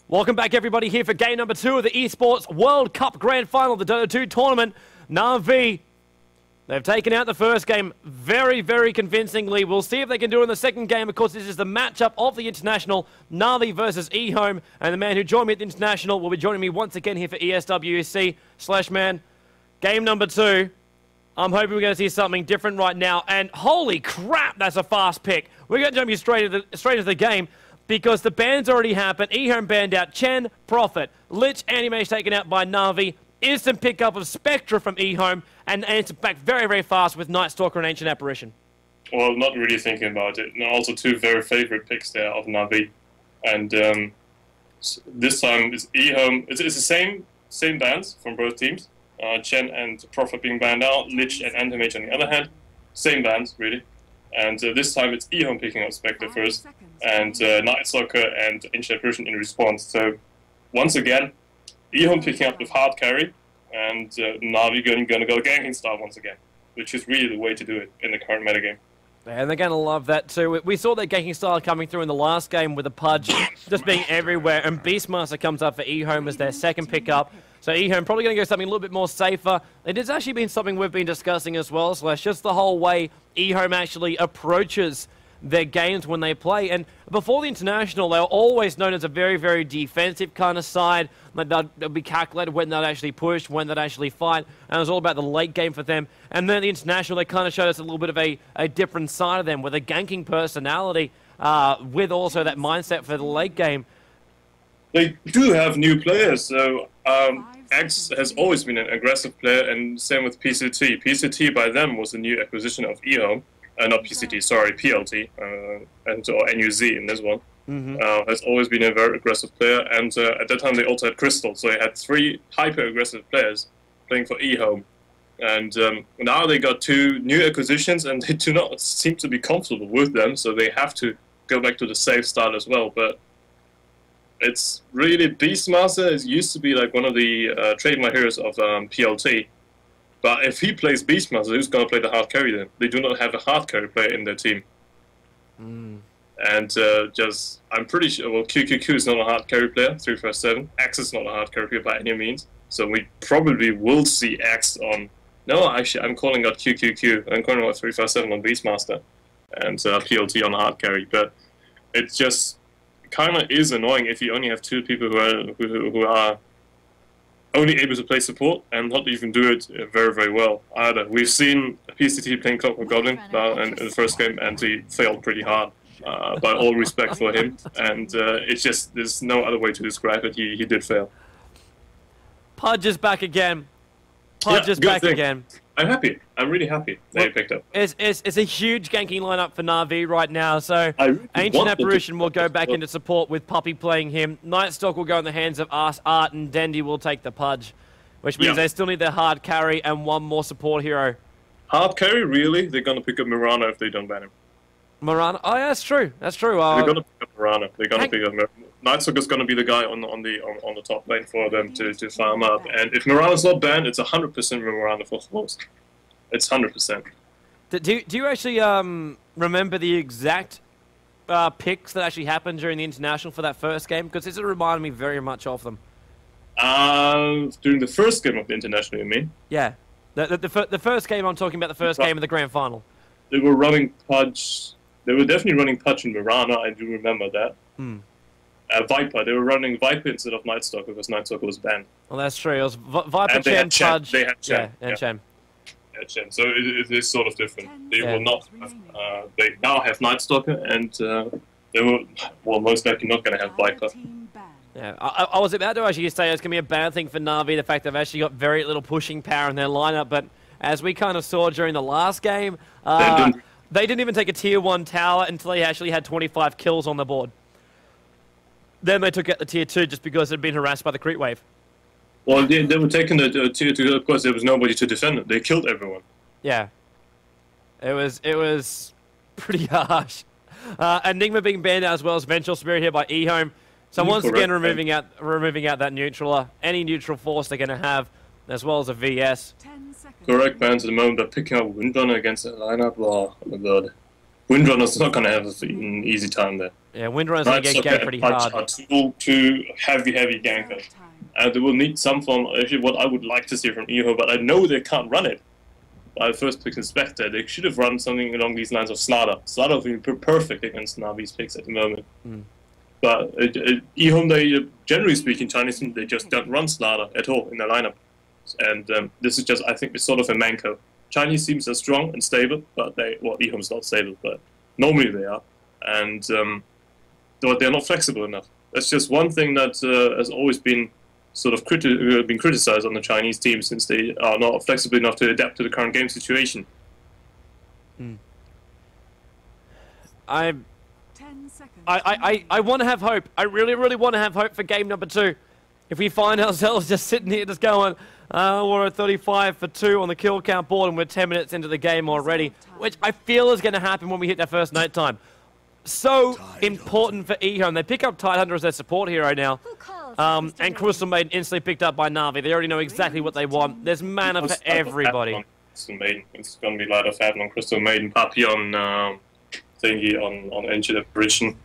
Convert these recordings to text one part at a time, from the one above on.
Welcome back, everybody, here for game number 2 of the Esports World Cup Grand Final, the Dota 2 tournament. Na'Vi, they've taken out the first game very, very convincingly. We'll see if they can do it in the second game. Of course, this is the matchup of the International, Na'Vi versus EHOME. And the man who joined me at the International will be joining me once again here for ESWC. Slashman, game number 2. I'm hoping we're going to see something different right now. And holy crap, that's a fast pick. We're going to jump you straight into the game, because the bans already happened. EHOME banned out Chen, Prophet. Lich Anime is taken out by Na'Vi. Instant pickup of Spectra from EHOME, and it's back very, very fast with Night Stalker and Ancient Apparition. Well, not really thinking about it. And also two very favorite picks there of Na'Vi. And this time it's EHOME. It's the same bans from both teams. Chen and Prophet being banned out, Lich and Antimage on the other hand. Same bans, really. And this time it's EHOME picking up Spectre first, and Night Stalker and Ancient Apparition in response. So, once again, EHOME picking up with hard carry, and Na'Vi going to go ganking style once again, which is really the way to do it in the current metagame. And they're going to love that too. We saw that ganking style coming through in the last game with the Pudge just being everywhere, and Beastmaster comes up for EHOME as their second pickup. So EHOME probably going to go something a little bit more safer. It has actually been something we've been discussing as well, Slash, just the whole way EHOME actually approaches their games when they play. And before the International, they were always known as a very, very defensive kind of side. Like they'll be calculated when they'd actually push, when they'd actually fight, and it was all about the late game for them. And then the International, they kind of showed us a little bit of a different side of them, with a ganking personality, with also that mindset for the late game. They do have new players, so X has always been an aggressive player, and same with PCT. PCT by them was a new acquisition of EHOME. Not PCT, sorry, PLT, or NUZ in this one. Has always been a very aggressive player, and at that time they also had Crystal, so they had 3 hyper-aggressive players playing for EHOME. And now they got 2 new acquisitions, and they do not seem to be comfortable with them, so they have to go back to the safe style as well. But it's really, Beastmaster used to be like one of the trademark heroes of PLT. But if he plays Beastmaster, who's going to play the hard carry then? They do not have a hard carry player in their team. And I'm pretty sure, well, QQQ is not a hard carry player, 357. X is not a hard carry player by any means. So we probably will see X on... No, actually, I'm calling out QQQ. I'm calling out 357 on Beastmaster. And PLT on hard carry. But it just kind of is annoying if you only have 2 people who are only able to play support and not even do it very, very well either. We've seen PCT playing Clockwork Goblin in the first game, and he failed pretty hard, by all respect for him. And it's just, there's no other way to describe it. He did fail. Pudge is back again. Pudge is back again. I'm happy. I'm really happy they picked up. It's a huge ganking lineup for Na'Vi right now, so really Ancient Apparition will go back into support with Puppy playing him. Nightstalk will go in the hands of Art, and Dendy will take the Pudge, which means they still need their hard carry and 1 more support hero. Hard carry, really? They're going to pick up Mirana if they don't ban him. Mirana? Oh, yeah, that's true. That's true. They're going to pick up Mirana. They're going to pick up Mirana. Nightstalker's going to be the guy on the top lane for them to farm up. And if Mirana's not banned, it's 100% Mirana for host. It's 100%. Do you actually remember the exact picks that actually happened during the International for that first game? Because this reminded me very much of them. During the first game of the International, you mean? Yeah. The first game, I'm talking about the first game of the Grand Final. They were running Pudge. They were definitely running Pudge and Mirana, I do remember that. Viper, they were running Viper instead of Nightstalker because Nightstalker was banned. Well, that's true. It was Viper, Chen, Pudge. They had Chen. Yeah, and Chen. Yeah, Chen. So it is sort of different. They will not have, they now have Nightstalker, and they will most likely not going to have Viper. Yeah, I was about to actually say it's going to be a bad thing for Na'Vi, the fact they've actually got very little pushing power in their lineup, but as we kind of saw during the last game, they didn't even take a tier 1 tower until they actually had 25 kills on the board. Then they took out the tier 2 just because they'd been harassed by the creep wave. Well, they were taking the tier 2, of course there was nobody to defend it. They killed everyone. Yeah. It was pretty harsh. Enigma being banned out as well as Vengeful Spirit here by EHOME. So once again removing out that neutral, any neutral force they're going to have, as well as a VS. Correct bans at the moment, but picking up Windrunner against the lineup, oh my god. Windrunner's not going to have an easy time there. Yeah, Windrunner's going to get ganked pretty hard. Are two heavy gankers. They will need some form, actually what I would like to see from EHOME, but I know they can't run it. By first pick Inspector, they should have run something along these lines of Slaughter. Slaughter would be perfect against Navi's picks at the moment. But EHOME, they, generally speaking, Chinese team, they just don't run Slaughter at all in their lineup. And this is just, I think, it's sort of a manco. Chinese teams are strong and stable, but EHOME's not stable, but normally they are. And they're not flexible enough. That's just one thing that has always been sort of been criticized on the Chinese team, since they are not flexible enough to adapt to the current game situation. I want to have hope. I really, really want to have hope for game number 2. If we find ourselves just sitting here just going, we're at 35 for 2 on the kill count board and we're 10 minutes into the game already, which I feel is going to happen when we hit that first night time. So important for EHOME. They pick up Tidehunter as their support hero now. And Crystal Maiden instantly picked up by Na'Vi. They already know exactly what they want. There's mana for everybody. Crystal Maiden. It's going to be Light of Heaven on Crystal Maiden, Papi on thingy on Ancient Apparition,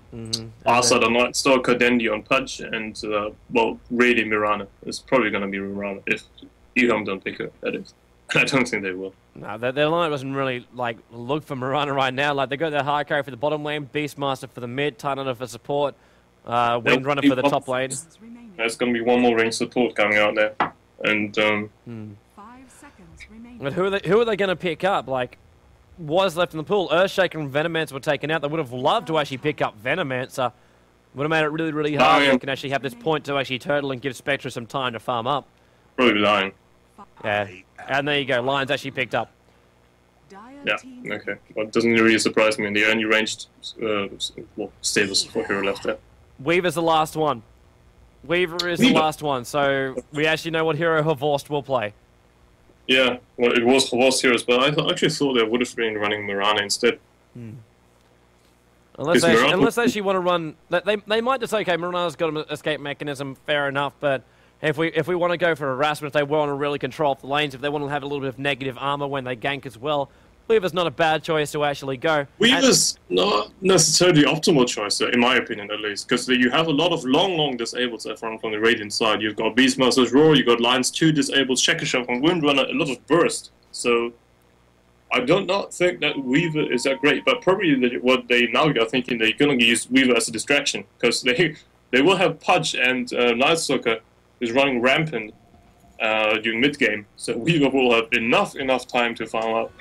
Arsad on Night Stalker, Dendi on Pudge, and well, really Mirana. It's probably going to be Mirana if EHOME don't pick her. That is. I don't think they will. No, their lineup doesn't really look for Mirana right now. Like, they got their high carry for the bottom lane, Beastmaster for the mid, Tidehunter for support, Windrunner for the top lane. There's going to be one more range support coming out there, and 5 seconds remaining. But who are they going to pick up? Like, what is left in the pool? Earthshaker and Venomancer were taken out. They would have loved to actually pick up Venomancer. Would have made it really, really hard. They can actually have this point to actually turtle and give Spectra some time to farm up. Probably Lion. Yeah, and there you go. Lion's actually picked up. Yeah, okay. Well, it doesn't really surprise me. The only ranged stable support hero left there. Weaver's the last one. Weaver is the last one, so we actually know what hero Havorst will play. Yeah, well, it was Havorst heroes, but I actually thought they would have been running Mirana instead. Unless they actually want to run... They might just say, okay, Mirana's got an escape mechanism, fair enough, but if we want to go for harassment, if they want to really control the lanes, if they want to have a little bit of negative armor when they gank as well, Weaver's not a bad choice to actually go. Weaver's not necessarily the optimal choice, in my opinion at least, because you have a lot of long disables from the Radiant side. You've got Beastmaster's Roar, you've got Lions 2 disabled, Checker Shot from Windrunner, a lot of burst. So I do not think that Weaver is that great, but probably what they now are thinking, they're going to use Weaver as a distraction, because they will have Pudge and Nightstalker is running rampant during mid-game, so Weaver will have enough time to farm up.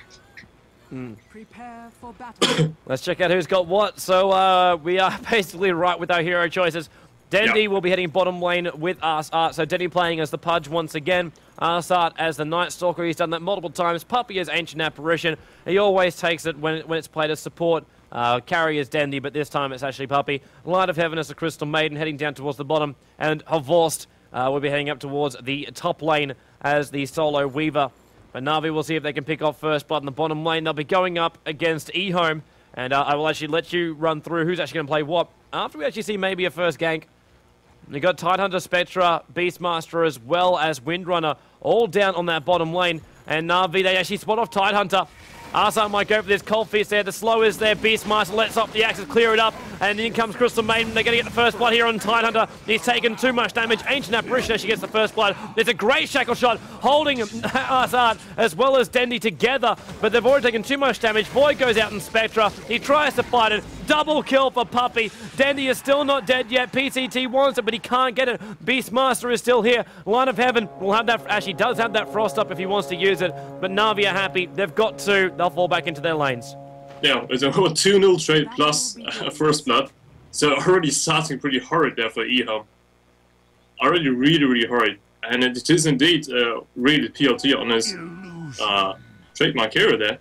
Prepare for battle. Let's check out who's got what. So we are basically right with our hero choices. Dendi will be heading bottom lane with Arsart. So Dendi playing as the Pudge once again. Arsart as the Night Stalker. He's done that multiple times. Puppy as Ancient Apparition. He always takes it when it's played as support. Carry is Dendi, but this time it's actually Puppy. Light of Heaven as the Crystal Maiden heading down towards the bottom. And Havorst will be heading up towards the top lane as the solo Weaver. But Na'Vi will see if they can pick off first blood in the bottom lane. They'll be going up against EHOME. And I will actually let you run through who's actually going to play what after we actually see maybe a first gank. You've got Tidehunter, Spectra, Beastmaster, as well as Windrunner, all down on that bottom lane. And Na'Vi, they actually spot off Tidehunter. Arsart might go for this Cold Fist there. The slow is there. Beastmaster lets off the axes, clear it up. And in comes Crystal Maiden. They're going to get the first blood here on Tidehunter. He's taken too much damage. Ancient Apparition as she gets the first blood. There's a great shackle shot holding Arsart as well as Dendi together. But they've already taken too much damage. Void goes out in Spectra. He tries to fight it. Double kill for Puppy. Dendi is still not dead yet. PCT wants it, but he can't get it. Beastmaster is still here. Line of Heaven will have that. Actually, does have that frost up if he wants to use it. But Na'Vi are happy. They've got to. They'll fall back into their lanes. Yeah, it's a 2-0 trade plus first blood. So already starting pretty horrid there for EHOME. Already really horrid. And it is indeed really PLT on his trademark hero there.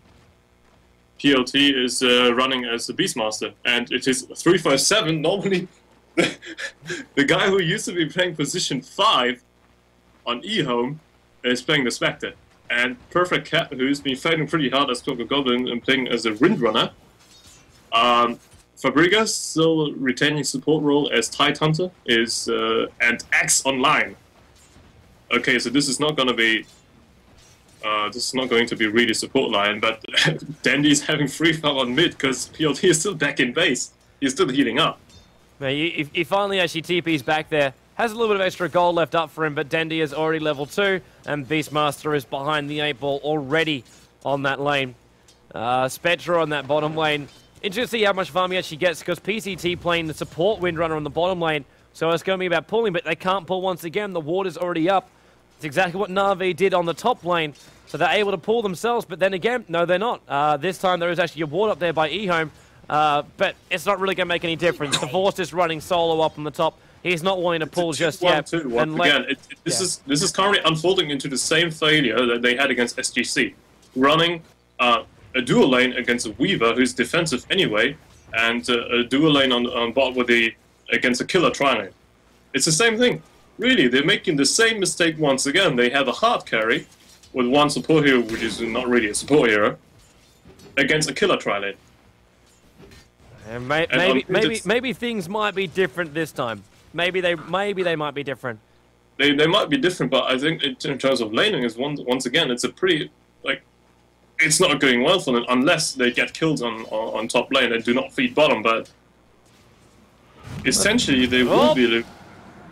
PLT is running as the Beastmaster, and it is 357. Normally, the guy who used to be playing position 5 on EHOME is playing the Spectre. And Perfect Cat, who's been fighting pretty hard as Clockwork Goblin and playing as a Windrunner. Fabregas still retaining support role as Tidehunter and Axe online. Okay, so this is not going to be this is not going to be really support line, but Dandy's having free farm on mid because PLT is still back in base. He's still healing up. He finally actually TP's back there. Has a little bit of extra gold left up for him, but Dandy is already level 2, and Beastmaster is behind the 8 ball already on that lane. Spectra on that bottom lane. Interesting to see how much farm he actually gets, because PCT playing the support Windrunner on the bottom lane, so it's going to be about pulling, but they can't pull once again. The water's already up. It's exactly what Na'Vi did on the top lane, so they're able to pull themselves, but then again, no, they're not. This time there is actually a ward up there by EHOME, but it's not really going to make any difference. The Force is running solo up on the top. He's not wanting to pull just yet. This is currently unfolding into the same failure that they had against SGC. Running a dual lane against a Weaver who's defensive anyway, and a dual lane on bot with against a killer tri-lane. It's the same thing. Really, they're making the same mistake once again. They have a hard carry with one support hero, which is not really a support hero, against a killer tri-lane. And maybe things might be different this time. Maybe they might be different. They might be different, but I think in terms of laning, is once again, it's a pretty it's not going well for them unless they get killed on top lane and do not feed bottom. But essentially, they will be.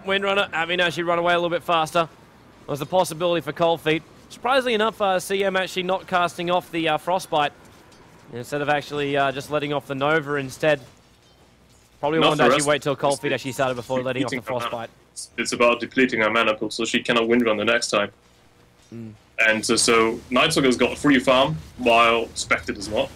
Windrunner having actually run away a little bit faster. There's a possibility for Cold Feet. Surprisingly enough, CM actually not casting off the Frostbite instead of actually just letting off the Nova instead. Probably wanted to actually wait till Cold Feet actually started before letting off the Frostbite. It's about depleting her mana pool so she cannot Windrun the next time. And so Nightstalker's got a free farm while Spectre does not.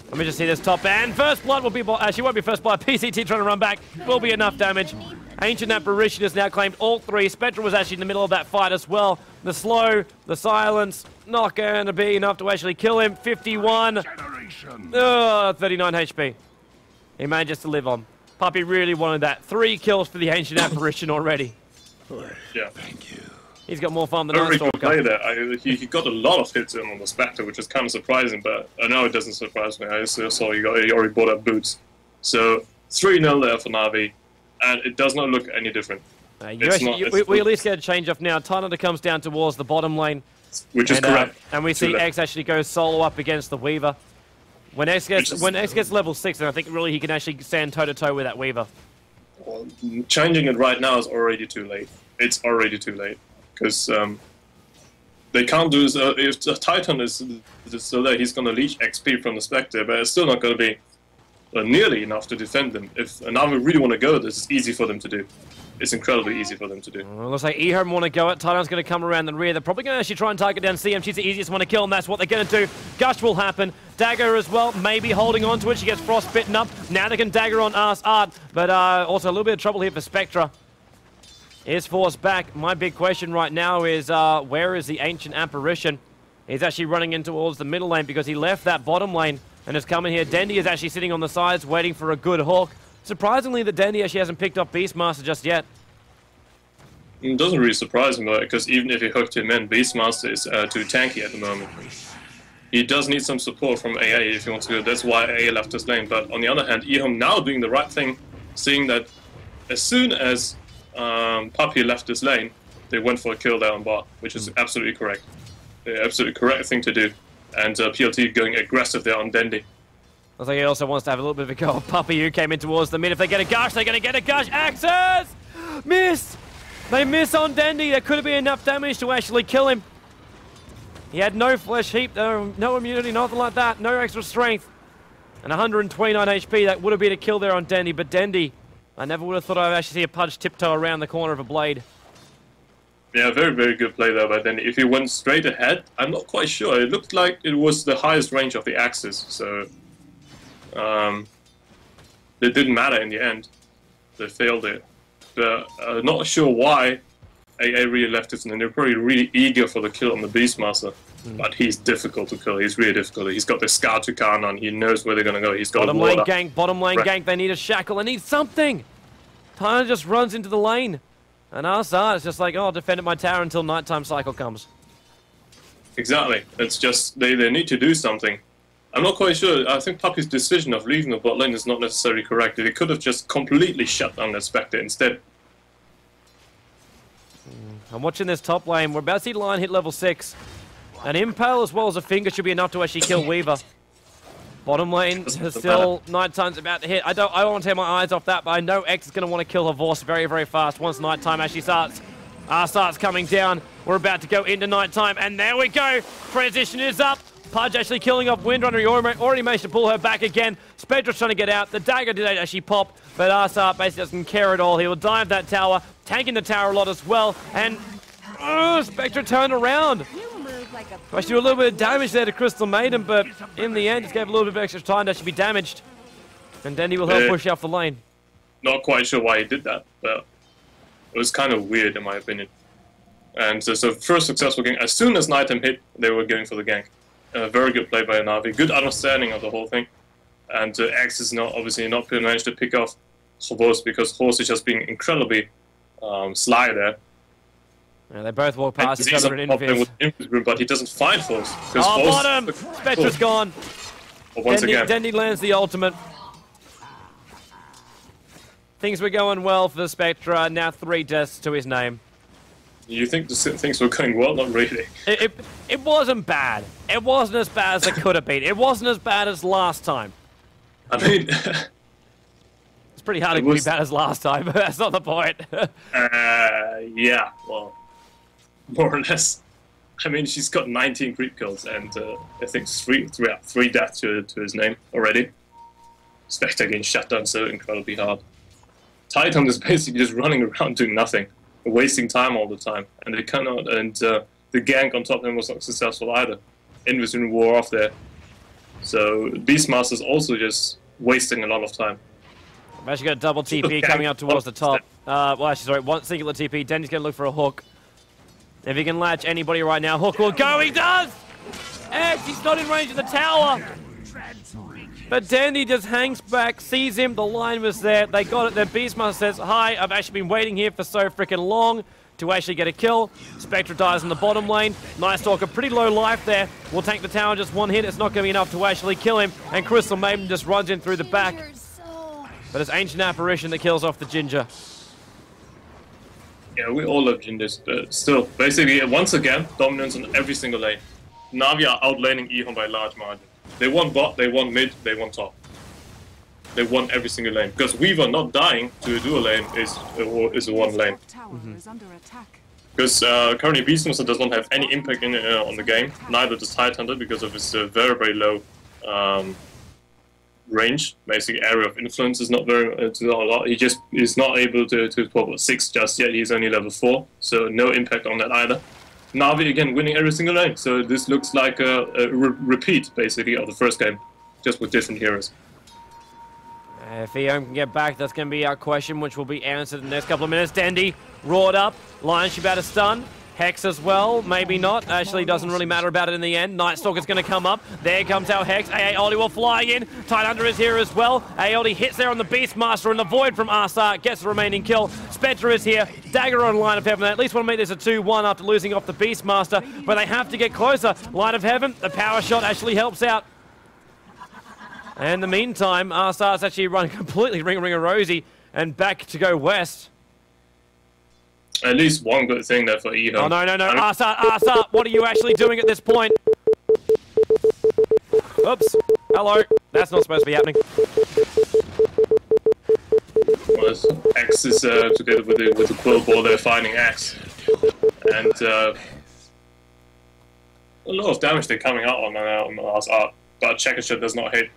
Let me just see this top end. First blood will be... Actually, won't be first blood. PCT trying to run back. Will be enough damage. Ancient Apparition has now claimed all 3. Spectre was actually in the middle of that fight as well. The slow, the silence, not going to be enough to actually kill him. 51. 39 HP. He manages to live on. Puppy really wanted that. 3 kills for the Ancient Apparition already. Yeah. Thank you. He's got more farm than Very good play Nightstalker. there. He got a lot of hits in on the Spectre, which is kind of surprising, but I know it doesn't surprise me. I saw he already bought up boots. So 3-0 there for Na'Vi, and it does not look any different. We at least get a change off now. Tanada comes down towards the bottom lane. Which is correct. And we see X actually go solo up against the Weaver. When X gets level 6, then I think really he can actually stand toe-to-toe with that Weaver. Well, changing it right now is already too late. It's already too late. Because they can't do this. If the Titan is still there, he's going to leech XP from the Spectre, but it's still not going to be nearly enough to defend them. If Na'Vi really want to go, this is easy for them to do. It's incredibly easy for them to do. Well, looks like EHOME want to go it. Titan's going to come around the rear. They're probably going to actually try and target down CM. She's the easiest one to kill, and that's what they're going to do. Gush will happen. Dagger as well, maybe holding on to it. She gets frostbitten up. Now they can dagger on Art, but also a little bit of trouble here for Spectra. Is Force back? My big question right now is where is the Ancient Apparition? He's actually running in towards the middle lane because he left that bottom lane and is coming here. Dendy is actually sitting on the sides waiting for a good hook. Surprisingly, the Dendy actually hasn't picked up Beastmaster just yet. It doesn't really surprise me, because even if he hooked him in, Beastmaster is too tanky at the moment. He does need some support from AA if he wants to go. That's why AA left his lane. But on the other hand, EHOME now doing the right thing, seeing that as soon as Puppy left his lane, they went for a kill there on bot, which is absolutely correct. The absolutely correct thing to do. And PLT going aggressive there on Dendy. I think he also wants to have a little bit of a go. Puppy who came in towards the mid. If they get a gush, they're going to get a gush. Axes! Miss! They miss on Dendy. There could have been enough damage to actually kill him. He had no flesh heap, no immunity, nothing like that. No extra strength. And 129 HP. That would have been a kill there on Dendy. But Dendy, I never would have thought I'd actually see a Pudge tiptoe around the corner of a blade. Yeah, very, very good play there by Dendy. If he went straight ahead, I'm not quite sure. It looked like it was the highest range of the axes. So it didn't matter in the end. They failed it. But not sure why AA really left it, and they're probably really eager for the kill on the Beastmaster. But he's difficult to kill. He's really difficult. He's got the Scar to Khan on. He knows where they're going to go. He's got bottom lane gank, bottom lane gank. They need a shackle. They need something. Tana just runs into the lane. And Asa is just like, oh, I'll defend at my tower until nighttime cycle comes. Exactly. It's just they need to do something. I'm not quite sure. I think Puppy's decision of leaving the bot lane is not necessarily correct. They could have just completely shut down the Spectre instead. I'm watching this top lane. We're about to see Lion hit level 6. An Impale as well as a Finger should be enough to actually kill Weaver. Bottom lane is still Nighttime's about to hit. I don't want to take my eyes off that, but I know X is going to want to kill her Vorse very, very fast once Nighttime actually starts. Starts coming down. We're about to go into Nighttime, and there we go. Transition is up. Pudge actually killing off Windrunner. He already managed to pull her back again. Spectra's trying to get out. The dagger did actually pop, but Arsart basically doesn't care at all. He will dive that tower, tanking the tower a lot as well, and Spectra turned around. Actually do a little bit of damage there to Crystal Maiden, but in the end, just gave a little bit of extra time to actually be damaged. And Dendy will help push off the lane. Not quite sure why he did that, but it was kind of weird in my opinion. And so first successful gank. As soon as Nighttime hit, they were going for the gank. Very good play by Na'Vi, good understanding of the whole thing. And X is obviously not managed to pick off Horse because Horse is just being incredibly sly there. Yeah, they both walk past each other in Invis. But he doesn't find Horse. Bottom! Spectra's gone. Once again. Dendy lands the ultimate. Things were going well for the Spectra, now 3 deaths to his name. You think things were going well? Not really. It wasn't bad. It wasn't as bad as it could have been. It wasn't as bad as last time. I mean... it's pretty hard to be bad as last time, but that's not the point. Yeah, well... More or less. I mean, she's got 19 creep kills and I think three deaths to his name already. Spectre getting shut down so incredibly hard. Titan is basically just running around doing nothing, wasting time all the time, and they cannot. And the gank on top of him was not successful either. Invis wore off there, so Beastmaster's also just wasting a lot of time. I've actually got a double TP coming up towards the top. Well, actually, sorry, one singular TP. Denny's going to look for a hook. If he can latch anybody right now, hook will go. He does! X, he's not in range of the tower. But Dandy just hangs back, sees him, the line was there, they got it, their Beastmaster says, hi, I've actually been waiting here for so freaking long to actually get a kill. Spectra dies in the bottom lane. Night Stalker, pretty low life there, will tank the tower just one hit, it's not going to be enough to actually kill him, and Crystal Maiden just runs in through the back. But it's Ancient Apparition that kills off the Ginger. Yeah, we all love Gingers, but still, basically, once again, dominance on every single lane. Na'Vi are outlaning EHOME by a large margin. They won bot, they won mid, they won top. They won every single lane. Because Weaver not dying to a dual lane is a one lane. Because currently Beastmaster does not have any impact on the game. Neither does Tidehunter because of his very, very low range. Basically, area of influence is not very not a lot. He just is not able to pop 6 just yet. He's only level 4, so no impact on that either. Na'Vi again winning every single lane, so this looks like a repeat basically of the first game, just with different heroes. If EHOME can get back, that's going to be our question, which will be answered in the next couple of minutes. Dandy roared up, Lion should be able to stun. Hex as well, maybe not. Actually, doesn't really matter about it in the end. Night Stalker's going to come up. There comes our Hex. Aeoldi will fly in. Tidehunter is here as well. Aeoldi hits there on the Beastmaster and the Void from Arsart gets the remaining kill. Spectre is here. Dagger on Line of Heaven. They at least want to make this a 2-1 after losing off the Beastmaster, but they have to get closer. Line of Heaven, the power shot actually helps out. And in the meantime, Arsart's actually run completely ring-a-rosy and back to go west. At least one good thing there for EHOME. Oh, no. Arsart, what are you actually doing at this point? Oops. Hello. That's not supposed to be happening. Well, X is together with the Quill Ball, they're finding X. And a lot of damage they're coming out on Arsart, but Checker Shot does not hit.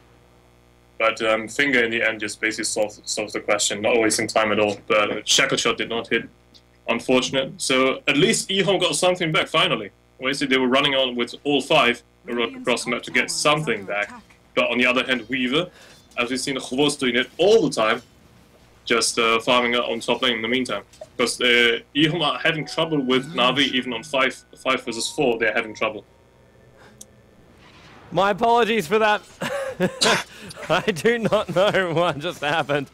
But Finger in the end just basically solves the question, not wasting time at all. But Checker Shot did not hit. Unfortunate. So at least EHOME got something back finally. Obviously they were running on with all 5 across the map to get something back. But on the other hand, Weaver, as we've seen Chvos doing it all the time, just farming out on top lane in the meantime. Because EHOME are having trouble with Na'Vi even on 5 versus 4, they're having trouble. My apologies for that. I do not know what just happened.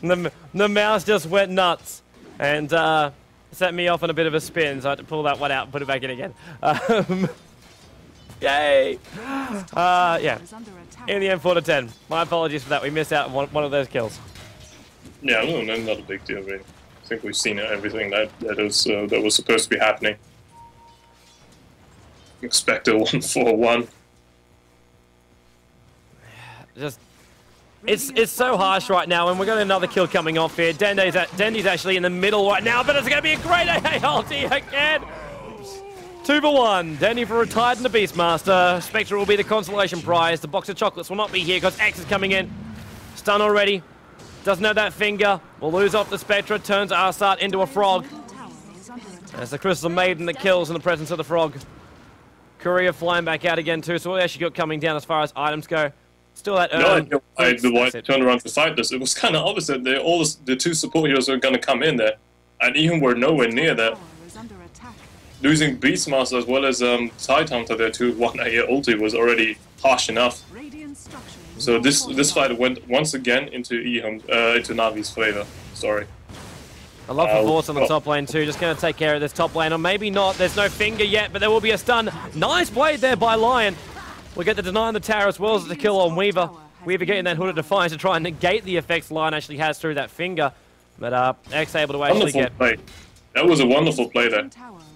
The mouse just went nuts. And set me off on a bit of a spin, so I had to pull that one out and put it back in again. Yay! Yeah. In the end, 4-10. My apologies for that. We missed out on one of those kills. Yeah, no, not a big deal, really. think we've seen everything that was supposed to be happening. Expect a 1-4-1. Just, it's so harsh right now, and we've got another kill coming off here. Dendy's actually in the middle right now, but it's going to be a great AA ulti again. 2 for 1. Dendy for a Titan to Beastmaster. Spectre will be the consolation prize. The box of chocolates will not be here because X is coming in. Stun already. Doesn't have that finger. Will lose off the Spectre. Turns Arsart into a frog. As the Crystal Maiden that kills in the presence of the frog. Courier flying back out again too. So what else you got coming down as far as items go? Still that urn. No, the white turned around to fight this. It was kind of obvious that the 2 support heroes were going to come in there. And even were nowhere near that. Losing Beastmaster as well as Tide Hunter there to 1 AA ulti was already harsh enough. So this fight went once again into into Navi's favor. Sorry. I love the force on the top lane too. Just going to take care of this top lane, or maybe not. There's no finger yet, but there will be a stun. Nice blade there by Lion. We'll get the deny on the tower as well as the kill on Weaver. Weaver getting that Hood of Defiance to try and negate the effects Lion actually has through that finger. But X able to actually get... Play. That was a wonderful play there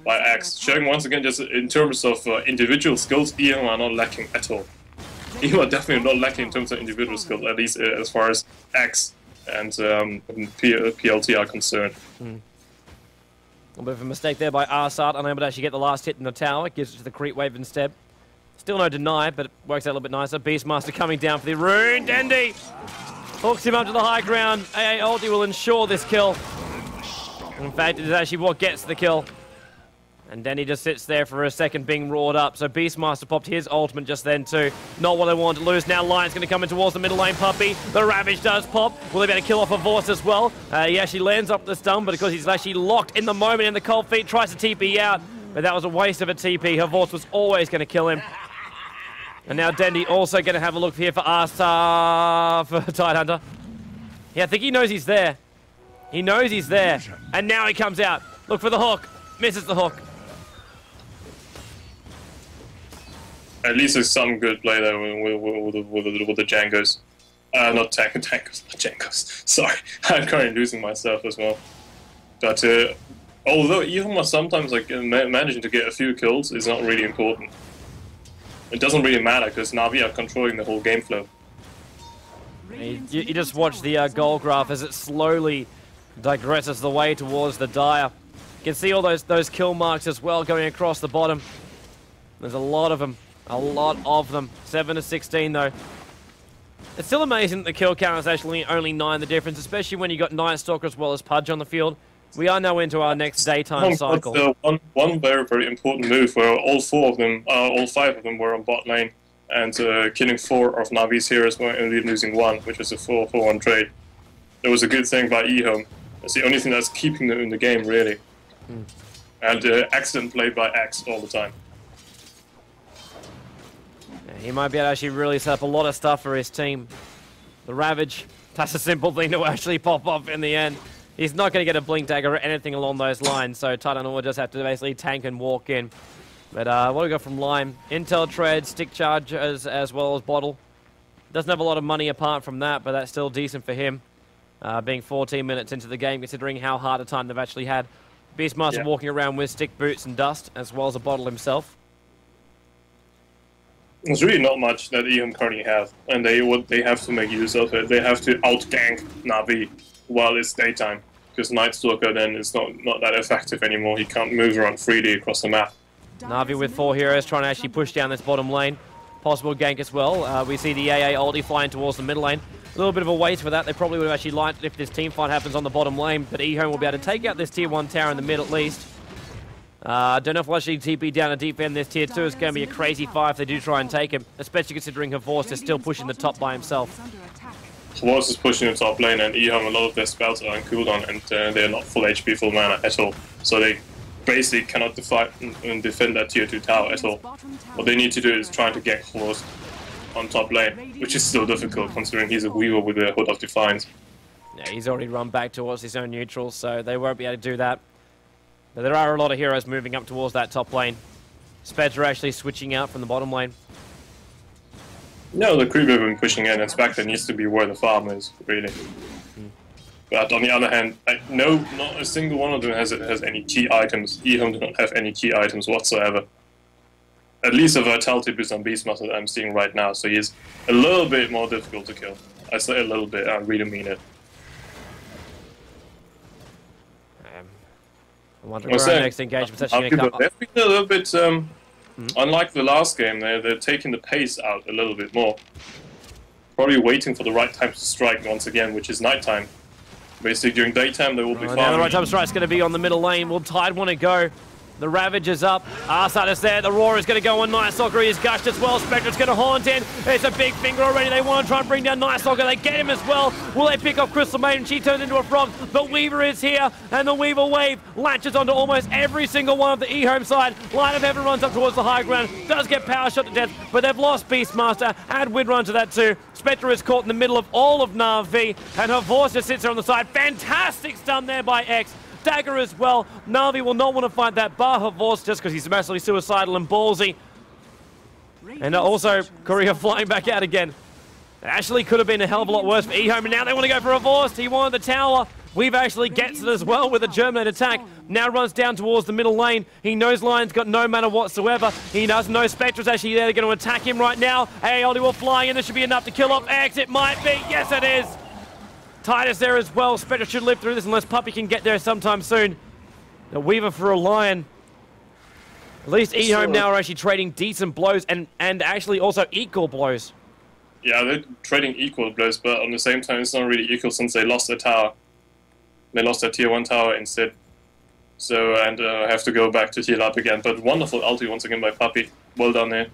by X. Showing once again, just in terms of individual skills, EHOME are not lacking at all. EHOME are definitely not lacking in terms of individual skills, at least as far as X and PLT are concerned. A little bit of a mistake there by Arsart, unable to actually get the last hit in the tower. Gives it to the creep wave instead. Still no deny, but it works out a little bit nicer. Beastmaster coming down for the rune. Dendy hooks him up to the high ground. AA ulti will ensure this kill. In fact, it is actually what gets the kill. And Dendy just sits there for a second being roared up. So Beastmaster popped his ultimate just then too. Not what they wanted to lose. Now Lion's going to come in towards the middle lane. Puppy. The Ravage does pop. Will they be able to kill off a Vorce as well? He actually lands up the stun, but because he's actually locked in the moment in the cold feet, tries to TP out. But that was a waste of a TP. Her Vorce was always going to kill him. And now Dendy also going to have a look here for Arsart for Tidehunter. Yeah, I think he knows he's there. He knows he's there. And now he comes out. Look for the hook. Misses the hook. At least there's some good play there with the Jangos. Not Jangos, not Jangos. Sorry, I'm currently losing myself as well. But although EHOME sometimes managing to get a few kills is not really important. It doesn't really matter because Na'Vi are controlling the whole game flow. You just watch the goal graph as it slowly digresses the way towards the Dire. You can see all those kill marks as well going across the bottom. There's a lot of them. A lot of them. 7 to 16 though. It's still amazing that the kill count is actually only 9 the difference, especially when you got Night Stalker as well as Pudge on the field. We are now into our next daytime cycle. One very, very important move where all 5 of them were on bot lane and killing 4 of Navi's heroes while only losing 1, which was a 4-4-1 trade. It was a good thing by EHOME. It's the only thing that's keeping them in the game, really. And excellent play by X all the time. He might be able to actually really set up a lot of stuff for his team. The Ravage, that's a simple thing to actually pop off in the end. He's not going to get a Blink Dagger or anything along those lines, so Titan will just have to basically tank and walk in. But what do we got from Lime? Intel Tread, Stick Charge as well as Bottle. Doesn't have a lot of money apart from that, but that's still decent for him. Being 14 minutes into the game, considering how hard a time they've actually had. Beastmaster walking around with Stick Boots and Dust, as well as a Bottle himself. There's really not much that EHOME currently have, and they have to make use of it. They have to outgank Na'Vi while it's daytime, because Night Stalker then is not that effective anymore. He can't move around freely across the map. Na'Vi with 4 heroes trying to actually push down this bottom lane. Possible gank as well. We see the AA ulti flying towards the middle lane. A little bit of a waste for that. They probably would have actually liked it if this team fight happens on the bottom lane, but EHOME will be able to take out this tier 1 tower in the mid at least. Don't know if we'll actually TP down to defend this tier 2. It's going to be a crazy fight if they do try and take him, especially considering Havorce is still pushing the top by himself. Havorce is pushing the top lane, and EHOME, a lot of their spells are on cooldown, and they're not full HP, full mana at all. So they basically cannot defend that tier 2 tower at all. What they need to do is try to get Havorce on top lane, which is still difficult considering he's a Weaver with a Hood of Defiance. Yeah, he's already run back towards his own neutral, so they won't be able to do that. But there are a lot of heroes moving up towards that top lane. Speds are actually switching out from the bottom lane. No, the creep have been pushing in, and Spectre needs to be where the farm is, really. But on the other hand, no, not a single one of them has any key items. EHOME do not have any key items whatsoever. At least a Vitality boost on Beastmaster that I'm seeing right now, so he's a little bit more difficult to kill. I say a little bit, I really mean it. I wonder where our next engagement's actually going to come. They've been a little bit, unlike the last game, they're taking the pace out a little bit more. Probably waiting for the right time to strike once again, which is nighttime. Basically, during daytime, they will be fine. Now the right time strike's going to be on the middle lane. Will Tide want to go? The Ravage is up. Arsat is there. The Roar is going to go on Night Stalker. He's gushed as well. Spectre's going to haunt in. It's a big finger already. They want to try and bring down Night Stalker. They get him as well. Will they pick off Crystal Maiden? She turns into a frog. The Weaver is here. And the Weaver wave latches onto almost every single one of the EHOME side. Light of Heaven runs up towards the high ground. Does get power shot to death. But they've lost Beastmaster. Add Windrun to that too. Spectre is caught in the middle of all of Na'Vi. And her Vorce just sits there on the side. Fantastic stun there by X. Dagger as well. Na'Vi will not want to fight that bar Vorce just because he's massively suicidal and ballsy. And also, Korea flying back out again. Actually could have been a hell of a lot worse for EHOME, and now they want to go for a Vorce. He wanted the tower. We've actually gets it as well with a Germinate attack. Now runs down towards the middle lane. He knows Lion's got no mana whatsoever. He doesn't know Spectre's actually there. They're going to attack him right now. AALD will flying in. This should be enough to kill off X. It might be. Yes, it is. Titus there as well. Spectre should live through this unless Puppy can get there sometime soon. The Weaver for a Lion. At least EHOME now are actually trading decent blows and actually also equal blows. Yeah, they're trading equal blows, but on the same time, it's not really equal since they lost their tower. They lost their tier 1 tower instead. So, and have to go back to heal up again. But wonderful ulti once again by Puppy. Well done there.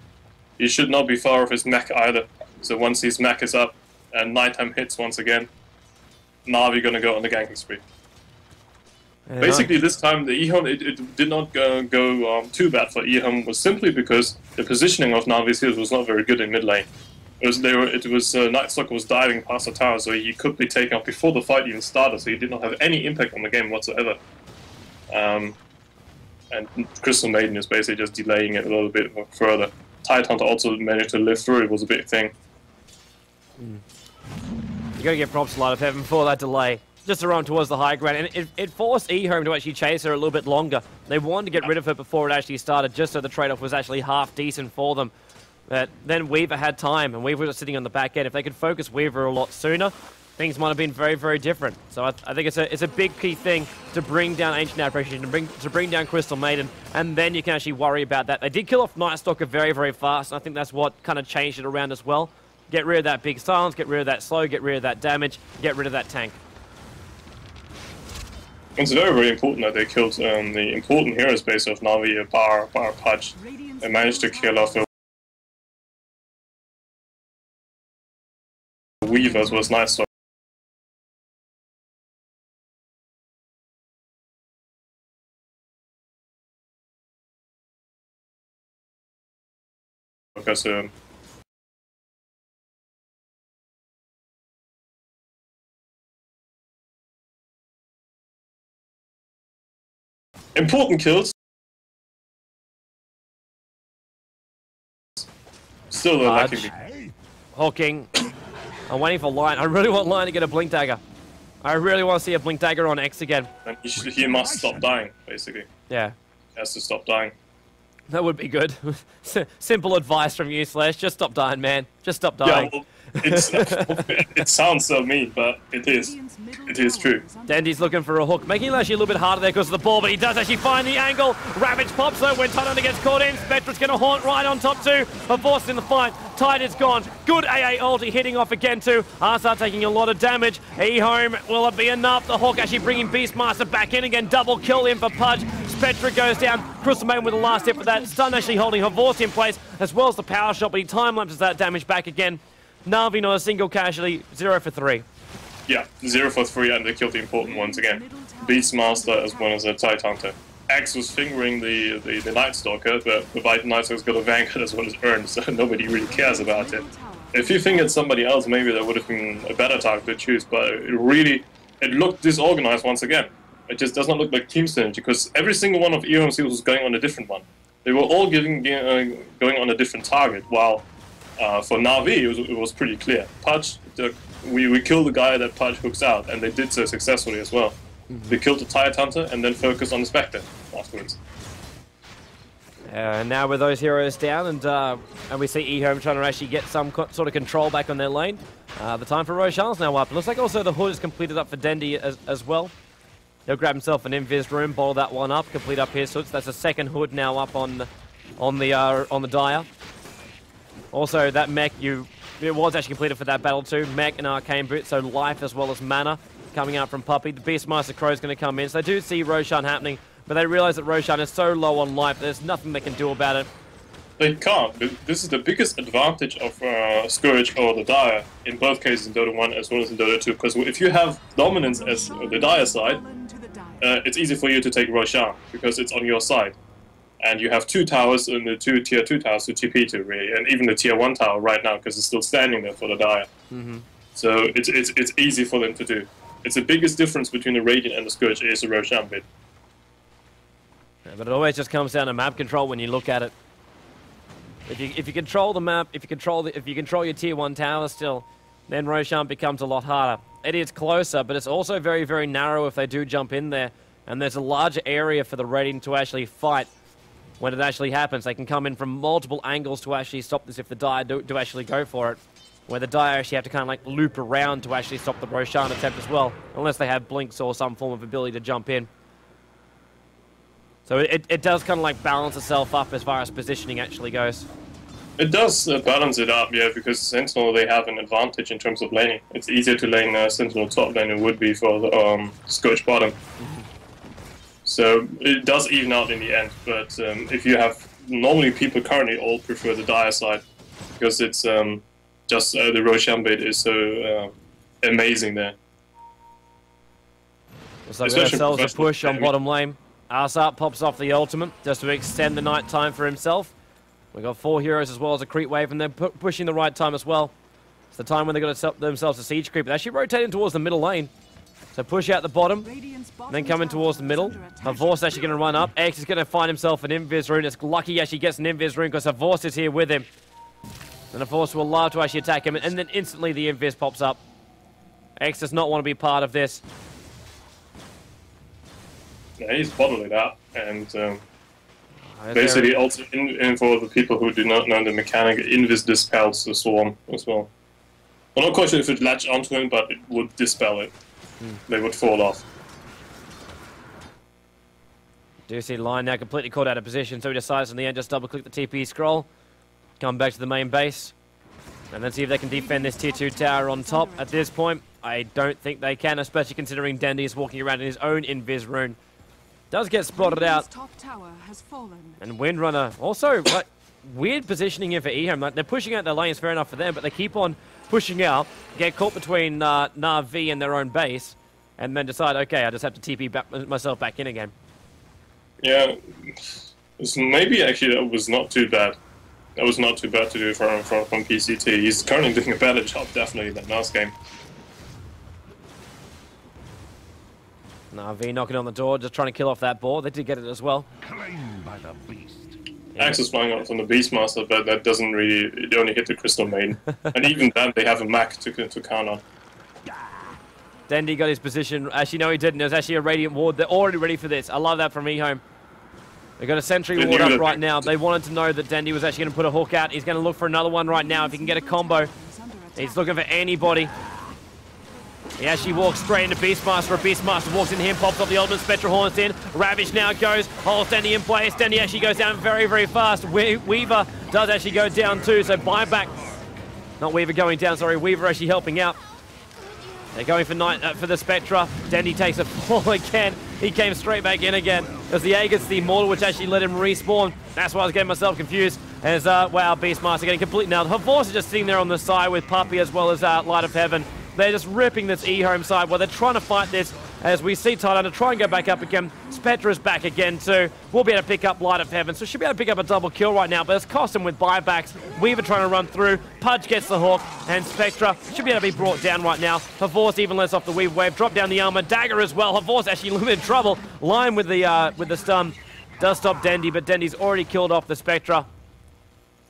He should not be far off his mech either. So once his mech is up and nighttime hits once again, Na'Vi gonna go on the ganking spree. Yeah, basically, this time the EHOME it did not go too bad for EHOME, was simply because the positioning of Na'Vi's heals was not very good in mid lane. Night Stalker was diving past the tower, so he could be taken out before the fight even started. So he did not have any impact on the game whatsoever. And Crystal Maiden is basically just delaying it a little bit further. Tidehunter also managed to live through it, was a big thing. You gotta get props to Light of Heaven for that delay. Just to run towards the high ground, and it forced EHOME to actually chase her a little bit longer. They wanted to get rid of her before it actually started, just so the trade-off was actually half decent for them. But then Weaver had time, and Weaver was sitting on the back end. If they could focus Weaver a lot sooner, things might have been very, very different. So I think it's a big key thing to bring down Ancient Apparition, to bring down Crystal Maiden, and then you can actually worry about that. They did kill off Night Stalker very, very fast, and I think that's what kind of changed it around as well. Get rid of that big silence, get rid of that slow, get rid of that damage, get rid of that tank. It's very, very important that they killed the important hero space of Na'Vi, Bar Pudge. They managed to kill off the Weaver as well as Night Stalker. Because important kills. Still lacking me. Hawking. I'm waiting for Lion. I really want Lion to get a Blink Dagger. I really want to see a Blink Dagger on X again. And he must stop dying, basically. Yeah. He has to stop dying. That would be good. Simple advice from you, Slash. Just stop dying, man. Just stop dying. Yeah, well, it sounds so mean, but it is. It is true. Dandy's looking for a hook, making it actually a little bit harder there because of the ball, but he does actually find the angle. Ravage pops though when Tidehunter gets caught in. Spectre's going to haunt right on top too. A Vorce in the fight. Tide is gone. Good AA ulti hitting off again too. Arsar taking a lot of damage. EHOME, will it be enough? The Hawk actually bringing Beastmaster back in again. Double kill in for Pudge. Spectre goes down. Crystal Maiden with the last hit for that. Stun actually holding her Vorce in place as well as the power shot, but he time lapses that damage back again. Na'Vi not a single casualty, 0 for 3. Yeah, 0 for 3, and they killed the important ones again. Beastmaster as well as a Tidehunter. X was fingering the Night Stalker, but the Night Stalker's got a Vanguard as well as Urn, so nobody really cares about it. If you think it's somebody else, maybe that would have been a better target to choose, but it looked disorganized once again. It just does not look like team synergy, because every single one of EHOME seals was going on a different one. They were all going on a different target, while for Na'Vi, it was pretty clear. Pudge, we kill the guy that Pudge hooks out, and they did so successfully as well. They killed the Tide Hunter and then focused on the Spectre afterwards. And now with those heroes down, and we see EHOME trying to actually get some sort of control back on their lane. The time for Roshan's now up. It looks like also the Hood is completed up for Dendy as well. He'll grab himself an invis room, bottle that one up, complete up his hoods. That's a second Hood now up on the Dire. Also, that mech it was actually completed for that battle too. Mech and Arcane Boot, so life as well as mana coming out from Puppey. The Beastmaster Crow is going to come in, so they do see Roshan happening. But they realize that Roshan is so low on life, there's nothing they can do about it. They can't. This is the biggest advantage of Scourge or the Dire, in both cases in Dota 1 as well as in Dota 2, because if you have dominance as the Dire side, it's easy for you to take Roshan, because it's on your side. And you have 2 towers and the 2 tier 2 towers to TP to, really, and even the tier 1 tower right now, because it's still standing there for the Dire. So it's easy for them to do. It's the biggest difference between the Radiant and the Scourge is the Roshan bit. Yeah, but it always just comes down to map control when you look at it. If you control the map, if you control your tier 1 tower still, then Roshan becomes a lot harder. It is closer, but it's also very, very narrow if they do jump in there, and there's a larger area for the Radiant to actually fight when it actually happens. They can come in from multiple angles to actually stop this if the Dire do actually go for it. Where the Dire actually have to kind of like loop around to actually stop the Roshan attempt as well, unless they have blinks or some form of ability to jump in. So it does kind of like balance itself up as far as positioning actually goes. It does balance it up, yeah, because Sentinel, they have an advantage in terms of laning. It's easier to lane Sentinel top than it would be for the Scourge bottom. So it does even out in the end, but if you have... Normally people currently all prefer the Dire side, because it's just the Roshan bait is so amazing there. So we got ourselves a push on bottom lane. Arsart pops off the ultimate just to extend the night time for himself. We've got 4 heroes as well as a creep wave, and they're pushing the right time as well. It's the time when they've got themselves a siege creep. They're actually rotating towards the middle lane. So push out the bottom, and then coming towards the middle. Havor's actually going to run up. X is going to find himself an invis rune. It's lucky he actually gets an invis rune because Havor's is here with him. And Havor's will love to actually attack him, and then instantly the invis pops up. X does not want to be part of this. Yeah, he's bottling that, and basically also in for the people who do not know the mechanic, Invis dispels the swarm as well. I'm not quite sure if it latched onto him, but it would dispel it. They would fall off. Do see Lion now completely caught out of position, so he decides in the end just double-click the TP scroll, come back to the main base, and then see if they can defend this tier 2 tower on top. At this point, I don't think they can, especially considering Dendy is walking around in his own invis rune. Does get spotted out. Top tower has fallen. And Windrunner also, like, weird positioning here for EHOME. Like, they're pushing out their lanes, fair enough for them, but they keep on pushing out, get caught between Na'Vi and their own base, and then decide, okay, I just have to TP myself back in again. Yeah, maybe actually that was not too bad. That was not too bad to do from PCT. He's currently doing a better job, definitely, than last game. Na'Vi knocking on the door, just trying to kill off that board. They did get it as well. Claimed by the beast. Axe is flying out from the Beastmaster, but that doesn't really... It only hit the Crystal Maiden. And even then, they have a mech to count on. Dendy got his position. Actually, no, he didn't. There's actually a Radiant Ward. They're already ready for this. I love that from EHOME. They've got a Sentry Ward up right now. They wanted to know that Dendy was actually going to put a hook out. He's going to look for another one right now if he can get a combo. He's looking for anybody. He actually walks straight into Beastmaster. A Beastmaster walks into him, pops up the ultimate, Spectre Horns in. Ravage now goes, holds Dendy in place. Dendy actually goes down very, very fast. Weaver does actually go down too, so buyback. Not Weaver going down, sorry. Weaver actually helping out. They're going for the Spectra. Dendy takes a fall again. He came straight back in again. It was the Aegis, the Immortal, which actually let him respawn. That's why I was getting myself confused. As, wow, Beastmaster getting completely nailed. Havor's is just sitting there on the side with Puppey as well as Light of Heaven. They're just ripping this EHOME side while they're trying to fight this. As we see Tidehunter try and go back up again. Spectra's back again too. We'll be able to pick up Light of Heaven. So should be able to pick up a double kill right now. But it's cost him with buybacks. Weaver trying to run through. Pudge gets the hook. And Spectra should be able to be brought down right now. Havor's even less off the Weave Wave. Drop down the armor. Dagger as well. Havor's actually in limited trouble. Lion with the stun. Does stop Dendy. But Dendy's already killed off the Spectra.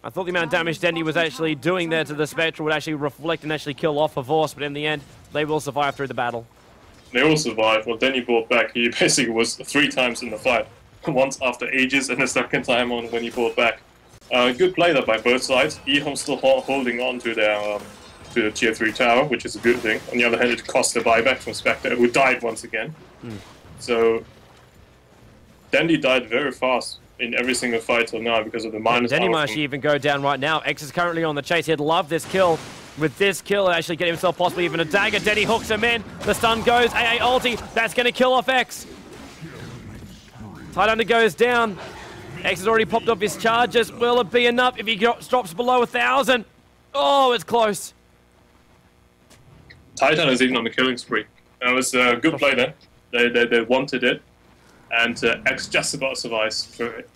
I thought the amount of damage Dendy was actually doing there to the Spectre would actually reflect and actually kill off a Force, but in the end, they will survive through the battle. They all survived. Well, Dendy brought back. He basically was 3 times in the fight. Once after ages and the second time on when he brought back. Good play there by both sides. EHOME still holding on to their to the tier 3 tower, which is a good thing. On the other hand, it cost the buyback from Spectre, who died once again. So Dandy died very fast in every single fight till now because of the minus. Dandy might actually even go down right now. X is currently on the chase. He'd love this kill. With this kill, actually get himself possibly even a dagger. Denny hooks him in. The stun goes. AA ulti. That's going to kill off X. Tight Under goes down. X has already popped off his charges. Will it be enough if he drops below 1,000? Oh, it's close. Titan is even on the killing spree. That was a good play there. They wanted it. And X just about survives for it.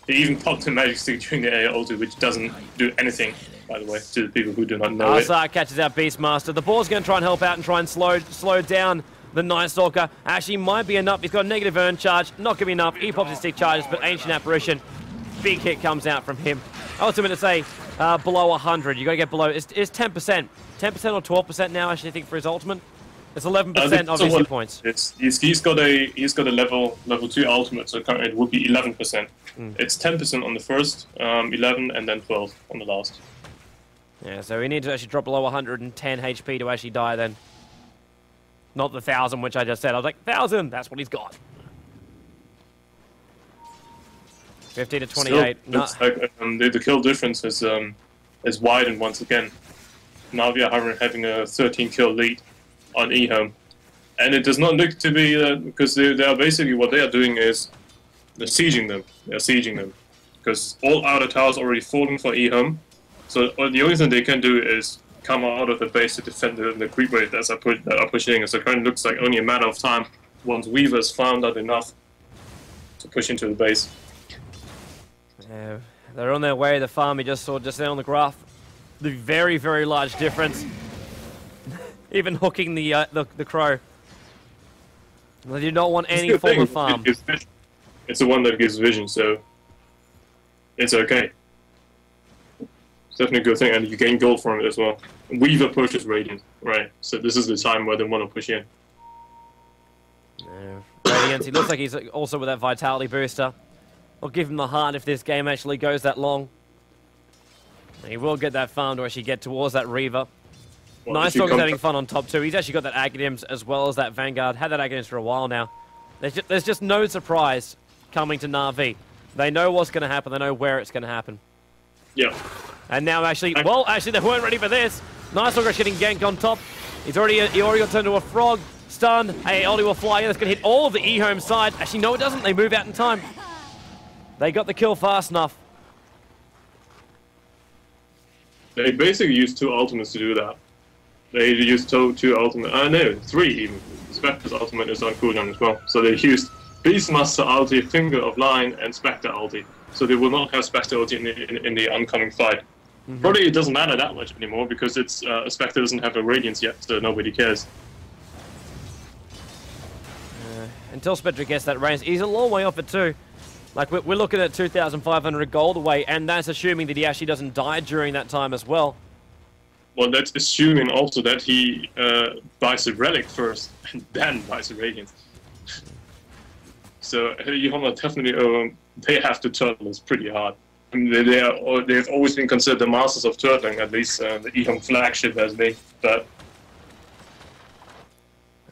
He even popped a magic stick during the AA ulti, which doesn't do anything, by the way, to the people who do not know it. Arsar catches out Beastmaster. The ball's going to try and help out and try and slow down the Night Stalker. Actually might be enough. He's got a negative earn charge. Not going to be enough. He pops his stick charges, but Ancient Apparition. Big hit comes out from him. I was going to say below 100. You got to get below. It's 10%. 10% or 12% now, actually, I think, for his ultimate. It's 11% obviously points. He's got a level 2 ultimate, so currently it would be 11%. It's 10% on the first, 11, and then 12 on the last. Yeah, so he needs to actually drop below 110 HP to actually die then. Not the 1,000, which I just said. I was like, 1,000, that's what he's got. 50 to 28. Still, looks like the kill difference is widened once again. Navi are having a 13 kill lead on EHOME. And it does not look to be, because they are basically, what they are doing is, they're sieging them. They're sieging them. Because all outer towers already fallen for EHOME. So the only thing they can do is come out of the base to defend the creep wave that are pushing. So it kind of looks like only a matter of time once Weavers found out enough to push into the base. Yeah, they're on their way. The farm we just saw just there on the graph. The very, very large difference. Even hooking the crow. They do not want any form of farm. It's the one that gives vision, so it's okay. It's definitely a good thing, and you gain gold from it as well. Weaver pushes Radiant, right? So this is the time where they want to push in. Radiant, he looks like he's also with that Vitality booster. I'll give him the heart if this game actually goes that long. He will get that farm to actually get towards that Reaver. Well, Nice Dog is having fun on top too. He's actually got that Aghanim's as well as that Vanguard. Had that Aghanim's for a while now. There's just no surprise coming to Na'Vi. They know what's going to happen. They know where it's going to happen. Yeah. And now actually, well, actually they weren't ready for this. Nice Dog is getting ganked on top. He already got turned into a frog. Stun. Hey, Ollie will fly in. That's going to hit all of the EHOME side. Actually, no, it doesn't. They move out in time. They got the kill fast enough. They basically used 2 ultimates to do that. They used 2 ultimate. No, 3 even. Spectre's ultimate is on cooldown as well. So they used Beastmaster ulti, Finger of Lion, and Spectre ulti. So they will not have Spectre ulti in the oncoming fight. Probably it doesn't matter that much anymore because it's Spectre doesn't have a Radiance yet, so nobody cares. Until Spectre gets that range, he's a long way off it too. Like, we're looking at 2,500 gold away, and that's assuming that he actually doesn't die during that time as well. Well, that's assuming also that he buys a relic first, and then buys a Radiance. So, EHOME definitely, they have to turtle this pretty hard. I mean, they've always been considered the masters of turtling, at least the EHOME flagship has been, but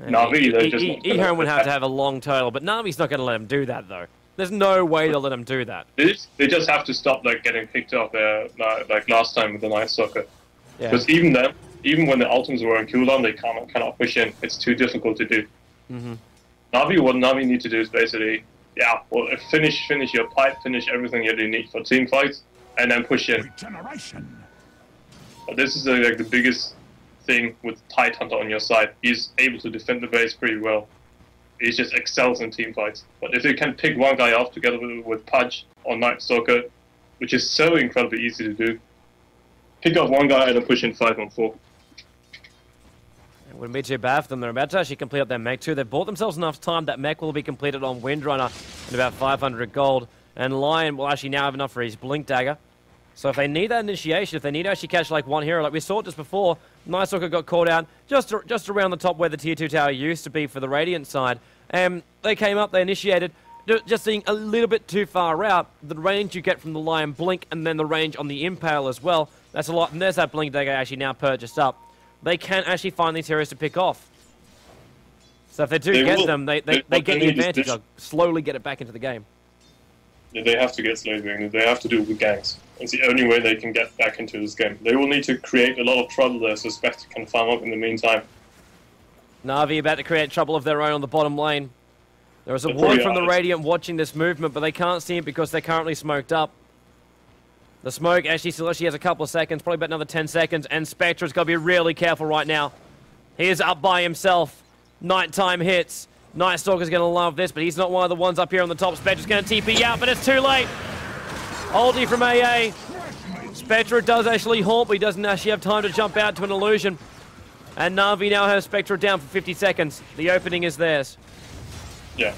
Na'Vi, they're just not EHOME would have to have a long turtle, but Na'Vi's not going to let him do that, though. There's no way they'll let him do that. They just have to stop like getting picked up there, like last time with the Night Stalker. Yeah. Because even when the ultimates were on cooldown, they cannot push in. It's too difficult to do. Na'Vi, what Na'Vi need to do is basically, finish your pipe, finish everything you need for team fights, and then push in. But this is like the biggest thing with Tide Hunter on your side. He's able to defend the base pretty well. He just excels in team fights. But if they can pick one guy off together with Pudge or Night Stalker, which is so incredibly easy to do, pick up one guy and then push in 5-on-4. It wouldn't be too bad for them. They're about to actually complete up their mech too. They've bought themselves enough time that mech will be completed on Windrunner in about 500 gold. And Lion will actually now have enough for his Blink Dagger. So if they need that initiation, if they need to actually catch like one hero, like we saw just before, Night Stalker got caught out just around the top where the tier 2 tower used to be for the Radiant side. They came up, they initiated, just seeing a little bit too far out. The range you get from the Lion Blink and then the range on the Impale as well, that's a lot. And there's that Blink they actually now purchased up. They can actually find these heroes to pick off. So if they do get them, they get the advantage. They'll slowly get it back into the game. Yeah, they have to get slowly. They have to do it with ganks. It's the only way they can get back into this game. They will need to create a lot of trouble there so Spectre can farm up in the meantime. Na'Vi about to create trouble of their own on the bottom lane. There is a ward from the Radiant watching this movement, but they can't see it because they're currently smoked up. The smoke actually still has a couple of seconds, probably about another 10 seconds, and Spectre's got to be really careful right now. He is up by himself. Nighttime hits. Night Stalker's going to love this, but he's not one of the ones up here on the top. Spectre's going to TP out, but it's too late. Ulti from AA. Spectre does actually haunt, but he doesn't actually have time to jump out to an illusion. And Na'Vi now has Spectre down for 50 seconds. The opening is theirs. Yeah,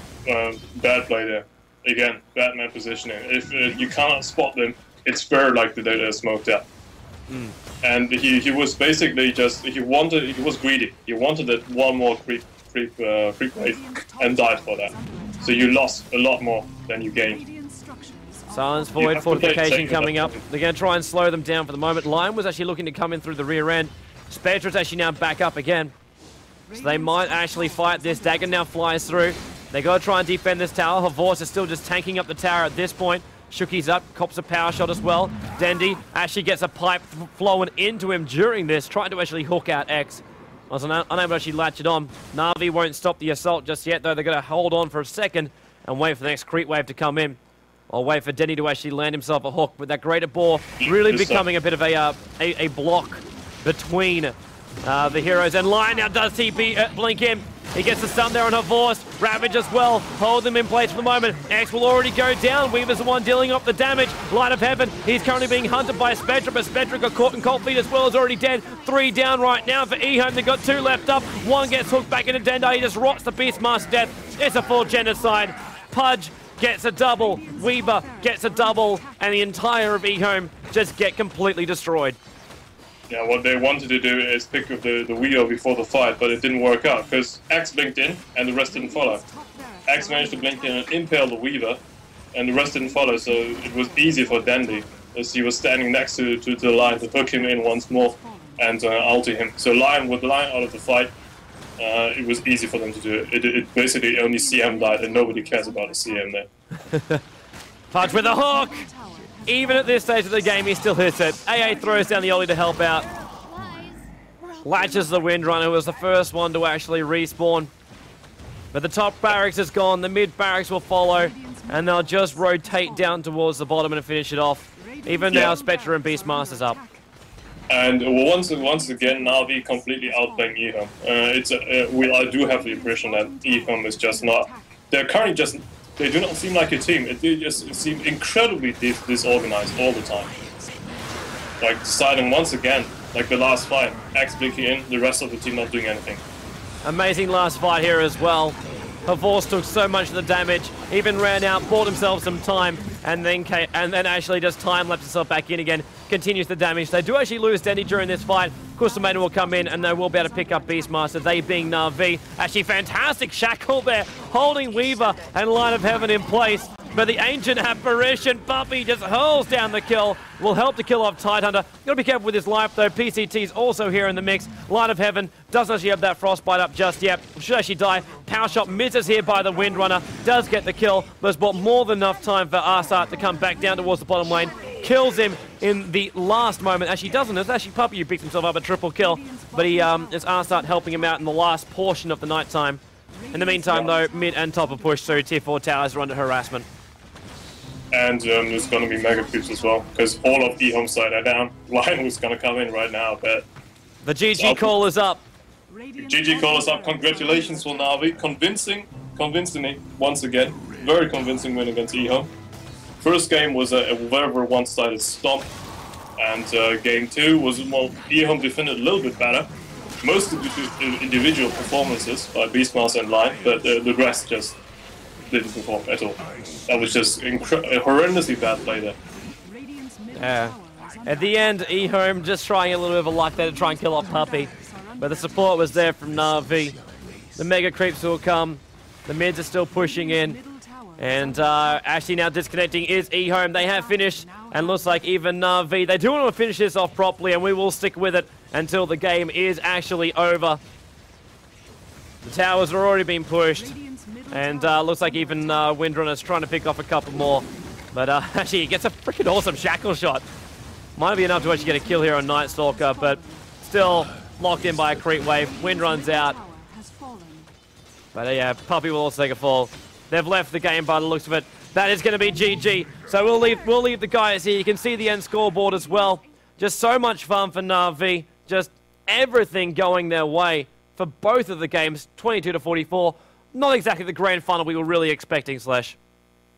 bad play there. Again, bad man positioning. If you cannot spot them, it's very likely that they're smoked out. And he was basically just, he was greedy. He wanted that one more creep wave and died for that. So you lost a lot more than you gained. Silence Void fortification coming up. They're going to try and slow them down for the moment. Lion was actually looking to come in through the rear end. Spectre's actually now back up again. So they might actually fight this. Dagger now flies through. They got to try and defend this tower. Horvorse is still just tanking up the tower at this point. Shuki's up, cops a power shot as well. Dendi actually gets a pipe flowing into him during this, trying to actually hook out X. Was unable to actually latch it on. Na'Vi won't stop the assault just yet, though. They're going to hold on for a second and wait for the next creep wave to come in. Or wait for Dendi to actually land himself a hook. With that Greater Boar really becoming a bit of a block between the heroes. And Lion now does TP, blink in. He gets the stun there on Horvorse. Ravage as well. Hold them in place for the moment. X will already go down. Weaver's the one dealing up the damage. Light of Heaven. He's currently being hunted by Spectre, but Spectre got caught in cold feet as well. Is already dead. 3 down right now for EHOME. They've got 2 left up. 1 gets hooked back into Dendai. He just rots the Beastmaster death. It's a full genocide. Pudge gets a double. Weaver gets a double. And the entire of EHOME just get completely destroyed. Yeah, what they wanted to do is pick up the Weaver before the fight, but it didn't work out, because X blinked in, and the rest didn't follow. X managed to blink in and impale the Weaver, and the rest didn't follow, so it was easy for Dendi, as he was standing next to the Lion to hook him in once more and ulti him. So with Lion out of the fight, it was easy for them to do it. It basically only CM died, and nobody cares about a CM there. Pudge with a hook! Even at this stage of the game, he still hits it. AA throws down the Ollie to help out. Latches the Windrunner, who was the first one to actually respawn. But the top barracks is gone, the mid barracks will follow, and they'll just rotate down towards the bottom and finish it off. Even now, Spectre and Beastmaster's up. And once again, Na'Vi completely outplaying EHOME. I do have the impression that EHOME is just not... They're currently just... They do not seem like a team. They just seem incredibly disorganized all the time. Like deciding once again, like the last fight, X blinking in, the rest of the team not doing anything. Amazing last fight here as well. Horvorse took so much of the damage, even ran out, bought himself some time, and then actually just time-lapsed himself back in again, continues the damage. They do actually lose Dendi during this fight. Kusamaiden will come in, and they will be able to pick up Beastmaster, they being Na'Vi. Actually, fantastic shackle there, holding Weaver and Light of Heaven in place. But the Ancient Apparition, Buffy just hurls down the kill, will help to kill off Tidehunter. Gotta be careful with his life though, PCT's also here in the mix. Light of Heaven doesn't actually have that Frostbite up just yet, should actually die. Power Shot misses here by the Windrunner, does get the kill, but has bought more than enough time for Arsart to come back down towards the bottom lane. Kills him in the last moment. Actually doesn't, it's actually Puppy who picks himself up a triple kill, but it's Arsart helping him out in the last portion of the nighttime. In the meantime though, mid and top are pushed through, tier 4 towers are under harassment. And there's going to be mega creeps as well, because all of EHOME side are down. Lion was going to come in right now, but... The GG call is up. GG call is up. Congratulations for Na'Vi. Convincingly, once again. Very convincing win against EHOME. First game was a very one-sided stomp. And game 2 was, well, EHOME defended a little bit better. Most of the individual performances by Beastmaster and Lion, but the rest just... didn't perform at all. That was just a horrendously bad play there. Yeah, At the end, EHOME just trying a little bit of a luck there to try and kill off Puppey. But the support was there from Na'Vi. The mega creeps will come. The mids are still pushing in. And actually now disconnecting is EHOME. They have finished, and looks like even Na'Vi, they do want to finish this off properly, and we will stick with it until the game is actually over. The towers are already being pushed, and looks like even Windrunner's trying to pick off a couple more. But actually, he gets a freaking awesome shackle shot. Might be enough to actually get a kill here on Night Stalker, but still locked in by a creep wave. Wind runs out. But yeah, Puppey will also take a fall. They've left the game by the looks of it. That is going to be GG. So we'll leave the guys here. You can see the end scoreboard as well. Just so much fun for Na'Vi. Just everything going their way for both of the games. 22-44. Not exactly the grand final we were really expecting, Slash.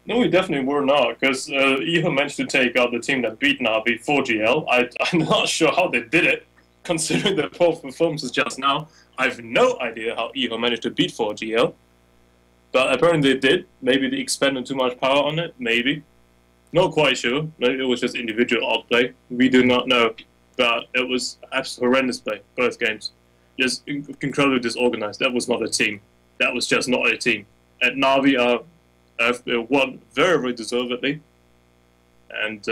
No, we definitely were not, because EHOME managed to take out the team that beat Na'Vi 4GL. I'm not sure how they did it, considering their poor performances just now. I have no idea how EHOME managed to beat 4GL. But apparently they did. Maybe they expended too much power on it. Maybe. Not quite sure. Maybe it was just individual outplay. We do not know. But it was absolutely horrendous play, both games. Just incredibly disorganized. That was not a team. That was just not a team. And Na'Vi have won very, very deservedly. And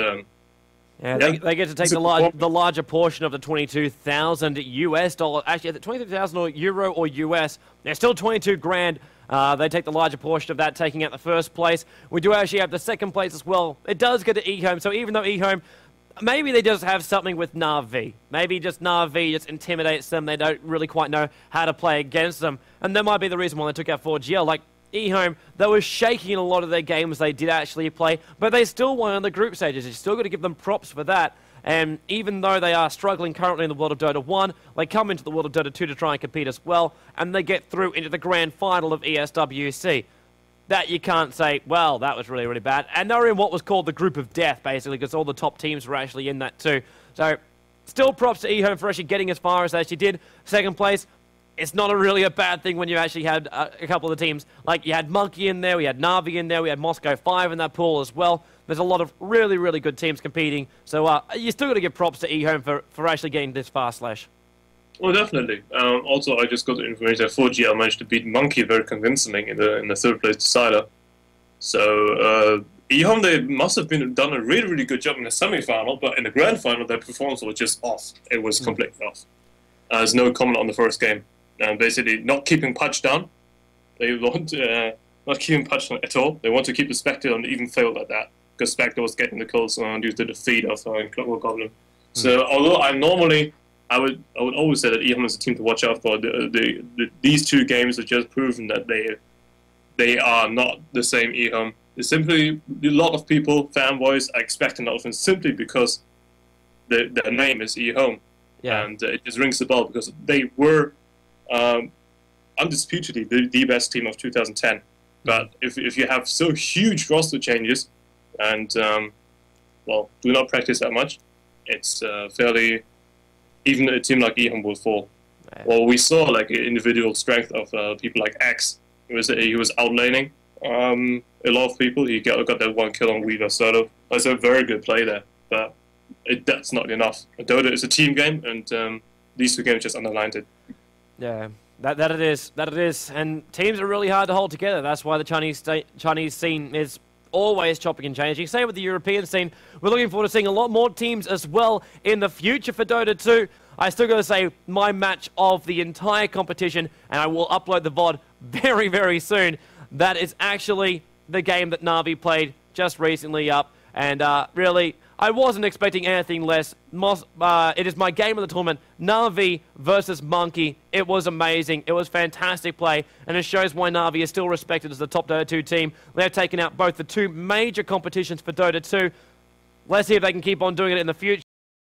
yeah, they get to take the larger portion of the 22,000 US dollar. Actually, is it 22,000 or euro or US? They're still 22 grand. They take the larger portion of that, taking out the first place. We do actually have the second place as well. It does go to EHOME, so even though EHOME, maybe they just have something with Na'Vi. Maybe just Na'Vi just intimidates them. They don't really quite know how to play against them. And that might be the reason why they took out 4GL. Like, EHOME, they were shaking in a lot of their games they did actually play, but they still won in the group stages. You still got to give them props for that. And even though they are struggling currently in the world of Dota 1, they come into the world of Dota 2 to try and compete as well, and they get through into the grand final of ESWC. That you can't say, well, that was really, really bad. And they're in what was called the group of death, basically, because all the top teams were actually in that too. So, still props to EHOME for actually getting as far as they actually did. Second place. It's not really a bad thing when you actually had a couple of the teams. Like, you had Monkey in there, we had Na'Vi in there, we had Moscow 5 in that pool as well. There's a lot of really, really good teams competing. So you still got to give props to EHOME for actually getting this far, Slash. Well, definitely. Also, I just got the information that 4GL managed to beat Monkey very convincingly in the third place decider. So EHOME, they must have done a really, really good job in the semi-final, but in the grand final, their performance was just off. It was completely off. There's no comment on the first game. Basically, not keeping Pudge down. They want not keeping Pudge down at all. They want to keep the Spectre and even failed at that, because Spectre was getting the kills due to the feed of Clockwork Goblin. So, although I would always say that EHOME is a team to watch out for. These two games have just proven that they are not the same EHOME. It's simply a lot of people, fanboys, are expecting out of them simply because their name is EHOME. Yeah. And it just rings the bell because they were undisputedly the best team of 2010. But if you have so huge roster changes and, well, do not practice that much, it's fairly... Even a team like EHOME will fall. Right. Well, we saw like individual strength of people like X. He was outlaning a lot of people. He got that one kill on Weaver solo. That's a very good play there, but that's not enough. Dota is a team game, and these two games just underlined it. Yeah, that it is. And teams are really hard to hold together. That's why the Chinese scene is always chopping and changing. Same with the European scene. We're looking forward to seeing a lot more teams as well in the future for Dota 2. I still got to say, my match of the entire competition, and I will upload the VOD very, very soon, that is actually the game that Na'Vi played just recently up. And really, I wasn't expecting anything less. It is my game of the tournament, Na'Vi versus Monkey. It was amazing. It was fantastic play, and it shows why Na'Vi is still respected as the top Dota 2 team. They've taken out both the two major competitions for Dota 2. Let's see if they can keep on doing it in the future.